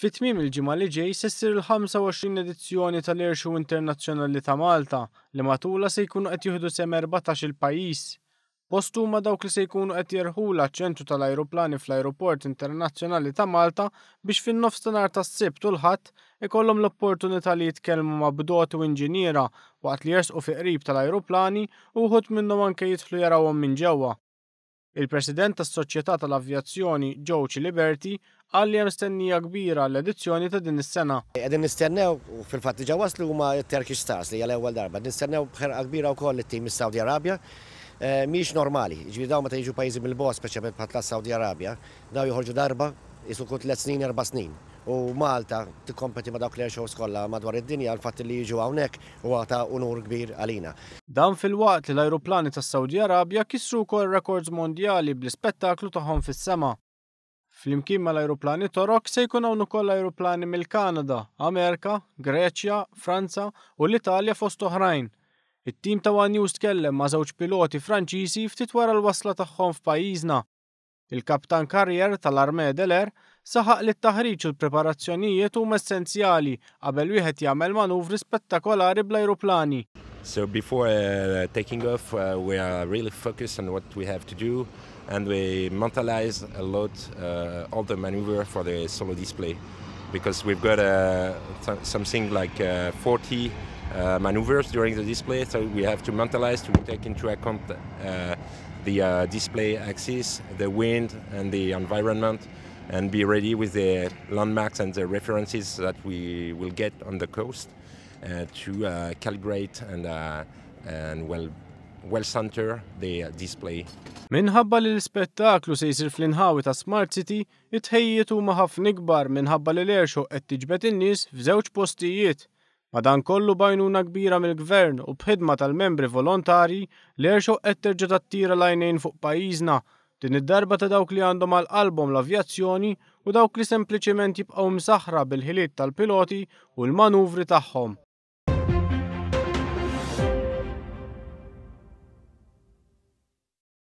Fit-tmiem il-ġimgħa li ġej se ssir il-25 edizzjoni tal-Air Show Internazzjonali ta' Malta li matula se jkunu qed jieħdu sehem 14 il-pajjiż. Post huma dawk li se jkunu qed jerħula ċ-ċentru tal-ajruplani fl-Ajruport Internazzjonali ta' Malta biex fin-nofsinhar tas-Sibt u l-Ħadd ikollhom l-opportunità li jitkellmu ma' bdoti u inġiniera waqt li jersqu fi qrib tal-ajruplani u wħud minnhom anke jidħlu jarawhom minn ġewwa. Il-President tas-Soċjetà tal-Avjazzjoni Joe Ciliberti qal li hemm stennija kbira għall-edizzjoni ta' din is-sena. Qegħdin nistennew fil-fatt diġà waslu huma t-Turkish Stars li hija l-ewwel darba. Nistennew b'ħerqa kbira wkoll it-tim mis-Saudi Arabja. Mhix normali, ġifieri dawn meta jiġu pajjiżi mill-bogħod speċjalment bħal Saudi Arabja, daw joħorġu darba isu kull 3 snin 4 snin. U Malta tikkompeti ma' dawk l-air shows kollha madwar id-dinja l-fatt li jiġu hawnhekk huwa ta' unur kbir għalina. Dan fil-waqt li l-ajruplani tas-Saudi Arabja kissru wkoll rekords mondjali bl-ispettaklu tagħhom fis-sema. Flimkien mal-ajruplani Torok se jkun hawn ukoll ajruplani mill-Kanada, Amerika, Greċja, Franza u l-Italja fost oħrajn. It-tim ta' One News tkellem ma' żewġ piloti Franċiżi ftit wara l-wasla tagħhom f'pajjiżna. Il-Kaptan Carrier tal-Armée dell-Air saħaq li t-taħriġ u l-preparazzjonijiet huma essenzjali qabel wieħed jagħmel manuvri spettakolari bl-ajruplani. So before taking off, we are really focused on what we have to do, and we mentalize a lot all the maneuver for the solo display, because we've got something like 40 maneuvers during the display, so we have to mentalize to take into account the display axis, the wind and the environment, and be ready with the landmarks and the references that we will get on the coast to calibrate and well center the display. Minħabba li l-spettaklu se jsir fl-inħawi ta' Smart City, it-tħejjiet huma ħafna ikbar minħabba li l-air show qed tiġbed in-nies f'żewġ postijiet. Madankollu bajnuna kbira mill-Gvern u b'ħidma tal-membri volontari, l-air show qed terġa' tattira l-għajnejn fuq pajjiżna. Din id-darba ta' dawk li għandhom għal qalbhom l-avjazzjoni u dawk li sempliċement jibqgħu msaħħra bil-ħiliet tal-piloti u l-manuvri tagħhom.